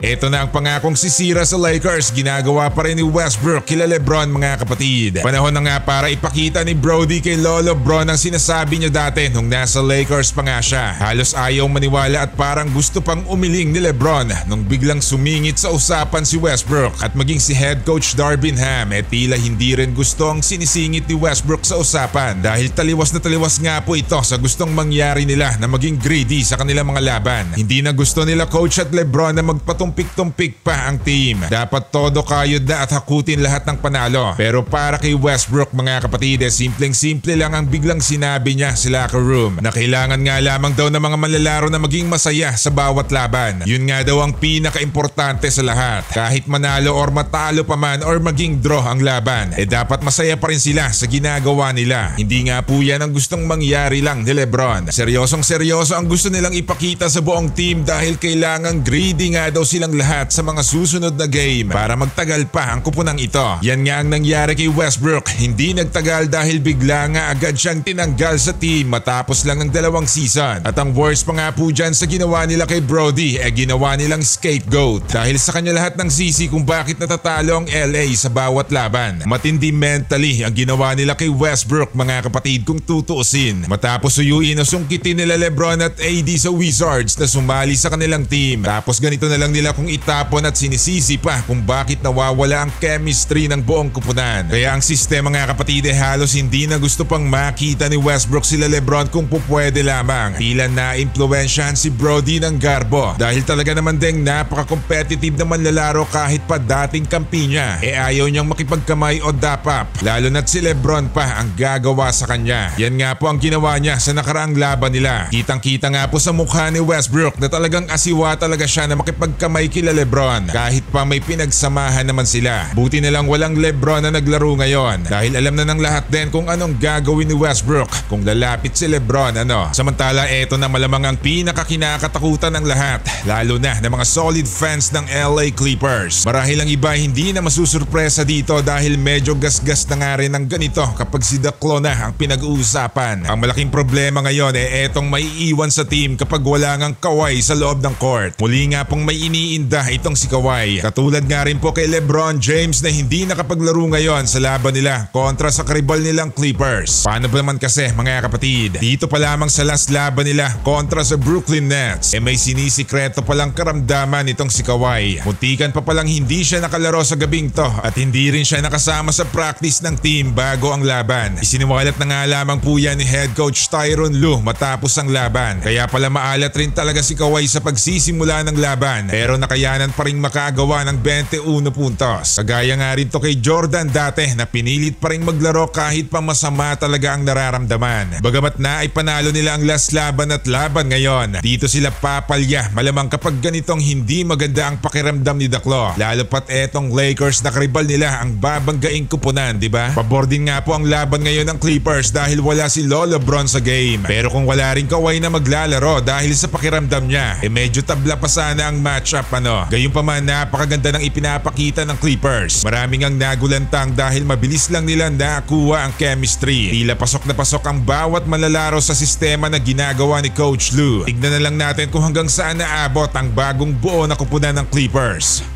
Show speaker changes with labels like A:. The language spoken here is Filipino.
A: Ito na ang pangakong sisira sa Lakers, ginagawa pa rin ni Westbrook kila LeBron mga kapatid. Panahon na nga para ipakita ni Brody kay Lolo Bron ang sinasabi niya dati nung nasa Lakers pa nga siya. Halos ayaw maniwala at parang gusto pang umiling ni LeBron nung biglang sumingit sa usapan si Westbrook at maging si head coach Darvin Ham tila hindi rin gusto ang sinisingit ni Westbrook sa usapan dahil taliwas na taliwas nga po ito sa gustong mangyari nila na maging greedy sa kanilang mga laban. Hindi na gusto nila coach at LeBron na magpatumpik-tumpik pa ang team. Dapat todo kayod na at hakutin lahat ng panalo. Pero para kay Westbrook mga kapatid, simpleng-simple lang ang biglang sinabi niya sa locker room na kailangan nga lamang daw ng mga manlalaro na maging masaya sa bawat laban. Yun nga daw ang pinaka-importante sa lahat. Kahit manalo or matalo pa man or maging draw ang laban, dapat masaya pa rin sila sa ginagawa nila. Hindi nga po yan ang gustong mangyari lang ni LeBron. Seryosong seryoso ang gusto nilang ipakita sa buong team dahil kailangang greedy nga daw silang lahat sa mga susunod na game para magtagal pa ang kupunang ito. Yan nga ang nangyari kay Westbrook. Hindi nagtagal dahil bigla nga agad siyang tinanggal sa team matapos lang ng 2 season. At ang worst pa nga po dyan sa ginawa nila kay Brody ginawa nilang scapegoat dahil sa kanya lahat ng sisi kung bakit natatalo ang LA sa bawat laban. Matindi mentally ang ginawa nila kay Westbrook mga kapatid kung tutuusin. Matapos suyuin o sungkitin nila LeBron at AD sa Wizards na sumali sa kanilang team. Tapos ganito na lang nila kung itapon at sinisisi pa kung bakit nawawala ang chemistry ng buong kupunan. Kaya ang sistema mga kapatid halos hindi na gusto pang makita ni Westbrook sila LeBron kung pupwede lamang. Tila na-impluensyahan si Brody ng garbo dahil talaga naman ding napaka-competitive na manlalaro kahit pa dating kampi niya. Ayaw niyang makipagkamay o dapap. Lalo na't si LeBron pa ang gagawa sa kanya. Yan nga po ang ginawa niya sa nakaraang laban nila. Kitang-kita nga po sa mukha ni Westbrook na talagang asiwa talaga siya na makipagkamay kila LeBron kahit pa may pinagsamahan naman sila. Buti na lang walang LeBron na naglaro ngayon dahil alam na ng lahat din kung anong gagawin ni Westbrook kung lalapit si LeBron Samantala eto na malamang ang pinakakinakatakutan ng lahat lalo na ng mga solid fans ng LA Clippers. Marahil ang iba hindi na masusurpresa dito dahil medyo gasgas na nga rin ng ganito kapag si Daklo na ang pinag-uusapan. Ang malaking problema ngayon etong may iwan sa team kapag wala ngang Kawhi sa loob ng court. Muli nga pong may iniinda itong si Kawhi. Katulad nga rin po kay LeBron James na hindi nakapaglaro ngayon sa laban nila kontra sa karibal nilang Clippers. Paano ba naman kasi mga kapatid? Dito pa lamang sa last laban nila kontra sa Brooklyn Nets may sinisikreto palang karamdaman itong si Kawhi. Muntikan pa palang hindi siya nakalaro sa gabing to at hindi rin siya nakasama sa practice ng team bago ang laban. Isiniwalat na nga lamang po yan ni head coach Tyronn Lue matapos ang laban. Kaya pala maalat rin talaga si Kawhi sa pagsisimula ng laban pero nakayanan pa rin makagawa ng 21 puntos. Kagaya nga rin to kay Jordan dati na pinilit pa rin maglaro kahit pa masama talaga ang nararamdaman. Bagamat na ay panalo nila ang last laban at laban ngayon, dito sila papalya malamang kapag ganitong hindi maganda ang pakiramdam ni Daklo. Lalo pat etong Lakers na karibal nila ang babanggaing kupunan, di ba? Pabor din nga po ang laban ngayon ng Clippers dahil wala si Lolo Bron sa game. Pero kung wala rin Kawhi na maglalaro dahil sa pakiramdam niya, medyo tabla pa sana ang matchup Gayunpaman napakaganda ng ipinapakita ng Clippers. Maraming ang nagulantang dahil mabilis lang nila nakuha ang chemistry. Tila pasok na pasok ang bawat manlalaro sa sistema na ginagawa ni Coach Lue. Tignan na lang natin kung hanggang saan naabot ang bagong buo na kupunan ng Clippers.